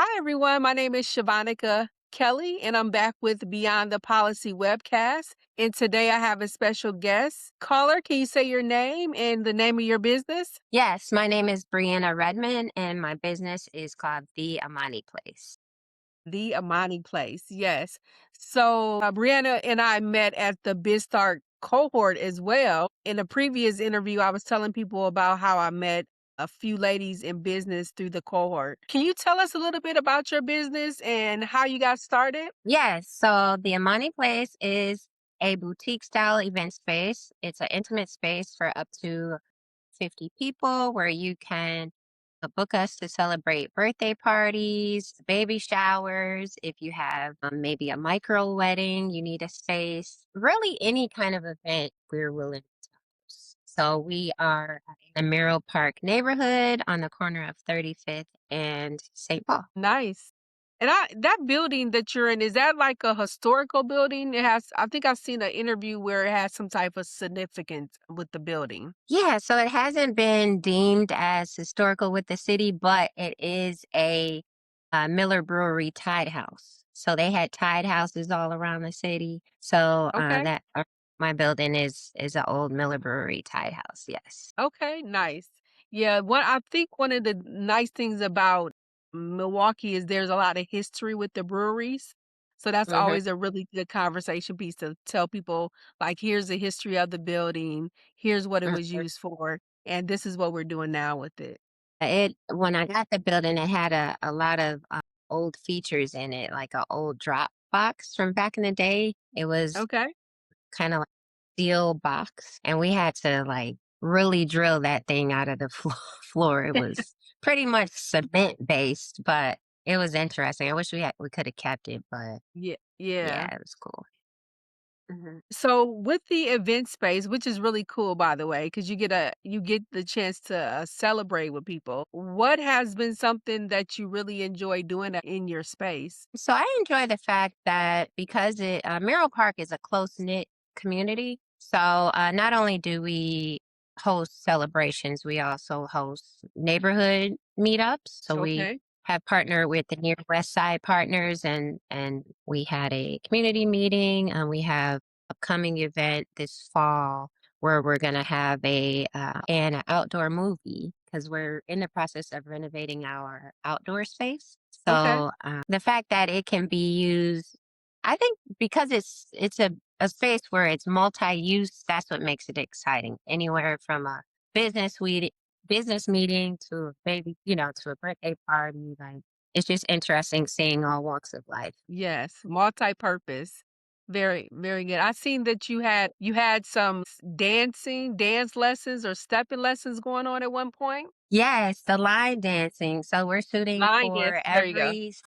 Hi, everyone. My name is Shavanaka Kelly, and I'm back with Beyond the Policy webcast. And today I have a special guest. Caller, can you say your name and the name of your business? Yes, my name is Briana Redmond, and my business is called The Amani Place. The Amani Place. Yes. So, Brianna and I met at the BizStart cohort as well. In a previous interview, I was telling people about how I met a few ladies in business through the cohort. Can you tell us a little bit about your business and how you got started? Yes, so The Amani Place is a boutique style event space. It's an intimate space for up to 50 people where you can book us to celebrate birthday parties, baby showers. If you have maybe a micro wedding, you need a space. Really, any kind of event we're willing to host. So we are in the Merrill Park neighborhood on the corner of 35th and St. Paul. Nice. And that building that you're in, is that like a historical building? I think I've seen an interview where it has some type of significance with the building. Yeah, so it hasn't been deemed as historical with the city, but it is a Miller Brewery Tide House. So they had Tide houses all around the city. So Okay. that my building is an old Miller Brewery Tide House. Yes. Okay, nice. Yeah, what I think one of the nice things about Milwaukee is there's a lot of history with the breweries. So that's Hmm. always a really good conversation piece to tell people, like, here's the history of the building, here's what it was used for, and this is what we're doing now with it. It when I got the building, it had a lot of old features in it, like an old drop box from back in the day. It was Okay. kind of like steel box, and we had to like really drill that thing out of the floor. It was pretty much cement based, but it was interesting. I wish we could have kept it, but Yeah. Yeah. yeah, it was cool. Mhm. So with the event space, which is really cool by the way, because you get the chance to celebrate with people. What has been something that you really enjoy doing in your space? So I enjoy the fact that because Merrill Park is a close knit community, so not only do we host celebrations, we also host neighborhood meetups. So we Okay. have partnered with the Near West Side Partners, and we had a community meeting, and we have upcoming event this fall where we're going to have an outdoor movie because we're in the process of renovating our outdoor space. Okay. So the fact that it can be used, I think, because it's a space where it's multi-use. That's what makes it exciting. Anywhere from a business weed business meeting to a baby, to a birthday party. Like it's just interesting seeing all walks of life. Yes, multi-purpose. Very, very good. I seen that you had some dance lessons or stepping lessons going on at one point. Yes, the line dancing. So we're shooting Line for dancing. There you go.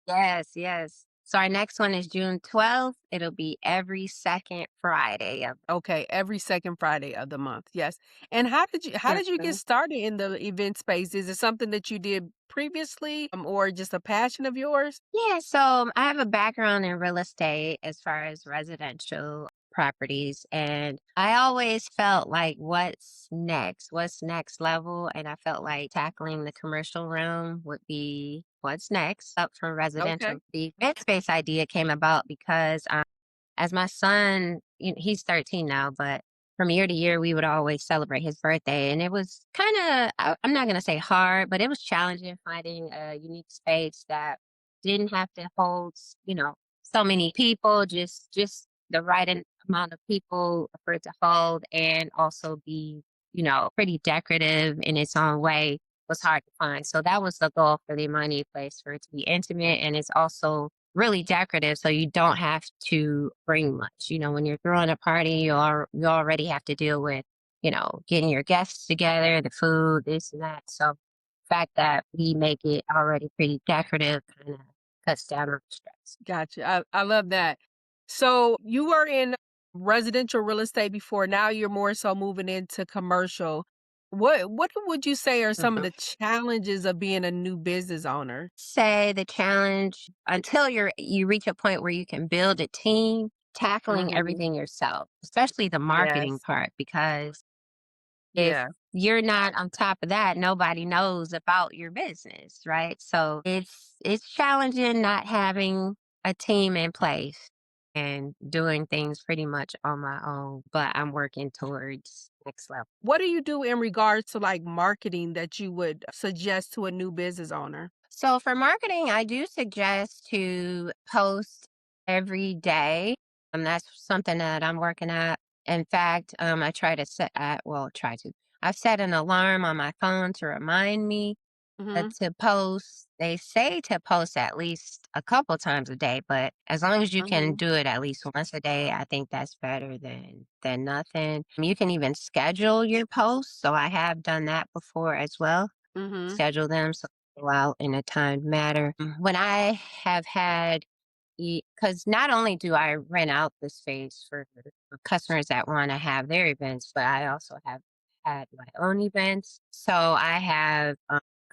yes, yes. So our next one is June 12th. It'll be every second Friday of Okay, every second Friday of the month. Yes. And how did you get Mhm. started in the event space? Is it something that you did previously, or just a passion of yours? Yeah, so I have a background in real estate as far as residential properties. And I always felt like, what's next? What's next level? And I felt like tackling the commercial realm would be what's next up from Okay. residential. The event space idea came about because as my son, he's 13 now, but from year to year, we would always celebrate his birthday. And it was kind of, I'm not going to say hard, but it was challenging finding a unique space that didn't have to hold, so many people, just the right amount of people for it to hold and also be, pretty decorative in its own way was hard to find. So that was the goal for the money place for it to be intimate. And it's also really decorative, so you don't have to bring much. When you're throwing a party, you already have to deal with, getting your guests together, the food, this and that. So the fact that we make it already pretty decorative kind of cuts down on the stress. Gotcha. I love that. So you were in residential real estate before. Now you're more so moving into commercial. What would you say are some of Mhm. the challenges of being a new business owner? Say the challenge until you reach a point where you can build a team, tackling Hmm. everything yourself, especially the marketing Yes. part, because if Yeah. you're not on top of that, nobody knows about your business, right? So it's challenging not having a team in place and doing things pretty much on my own, but I'm working towards next level. What do you do in regards to like marketing that you would suggest to a new business owner? So for marketing, I do suggest to post every day. That's something that I'm working at. In fact, I try to set, well, try to. I've set an alarm on my phone to remind me Mhm. to post. They say to post at least a couple times a day, but as long as you can Mhm. do it at least once a day, I think that's better than nothing. You can even schedule your posts. So I have done that before as well. Mhm. Schedule them so they go out in a timed manner. When I have had, because not only do I rent out the space for customers that want to have their events, but I also have had my own events. So I have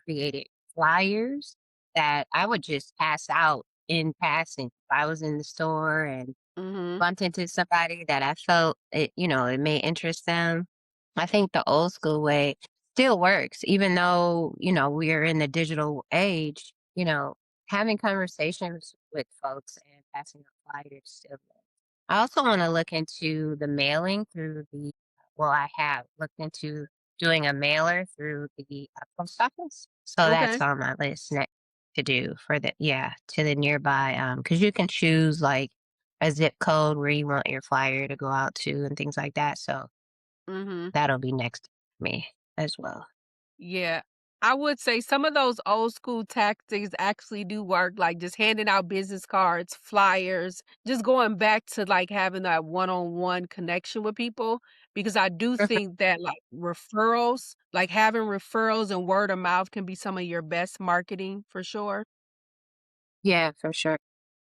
created flyers that I would just pass out in passing. If I was in the store and Mhm. bumped into somebody that I felt it may interest them. I think the old school way still works, even though, we're in the digital age, having conversations with folks and passing out flyers still works. I also want to look into the mailing through I have looked into doing a mailer through the post office. So Okay. that's on my list next to do to the nearby, because you can choose like a zip code where you want your flyer to go out to and things like that. So Mhm. that'll be next to me as well. Yeah. I would say some of those old school tactics actually do work, like just handing out business cards, flyers, just going back to like having that one-on-one connection with people. Because I do Mhm. think that like referrals, like having referrals and word of mouth can be some of your best marketing for sure. Yeah, for sure.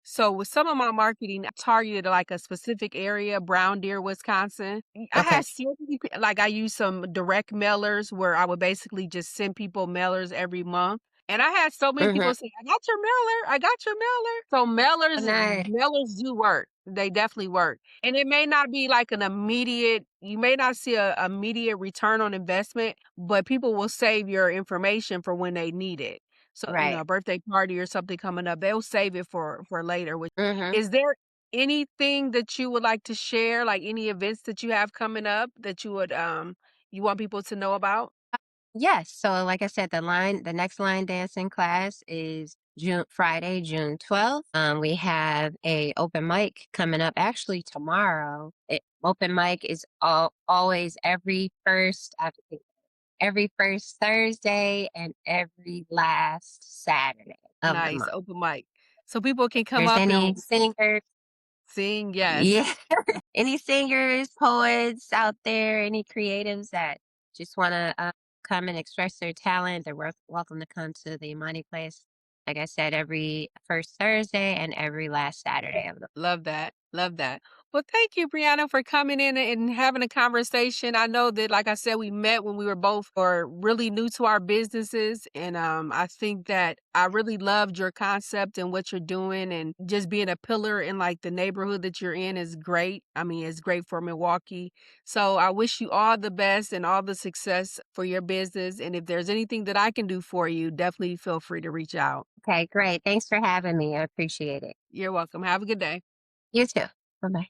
So with some of my marketing, I targeted like a specific area, Brown Deer, Wisconsin. I Okay. had so many, like I used some direct mailers where I would basically just send people mailers every month. And I had so many Hmm. people say, I got your mailer. I got your mailer. So Nice. mailers do work. They definitely work. And it may not be like an immediate, you may not see a immediate return on investment, but people will save your information for when they need it. So, Right. a birthday party or something coming up, they'll save it for later. Which Hmm. is there anything that you would like to share, like any events that you have coming up that you would you want people to know about? Yes. So like I said, the next line dancing class is Friday, June 12th. We have a open mic coming up actually tomorrow. Open mic is always every first Thursday and every last Saturday of the Nice, month. open mic. So people can come There's up any and singers, sing, yes. yeah, any singers, poets out there, any creatives that just want to come and express their talent, they're welcome to come to the Imani Place. Like I said, every first Thursday and every last Saturday of the. Love that. Love that. Well, thank you, Brianna, for coming in and having a conversation. I know that, like I said, we met when we were both or really new to our businesses. And I think that I really loved your concept and what you're doing and just being a pillar in like the neighborhood that you're in is great. I mean, it's great for Milwaukee. So I wish you all the best and all the success for your business. And if there's anything that I can do for you, definitely feel free to reach out. Okay, great. Thanks for having me. I appreciate it. You're welcome. Have a good day. You too. Bye bye.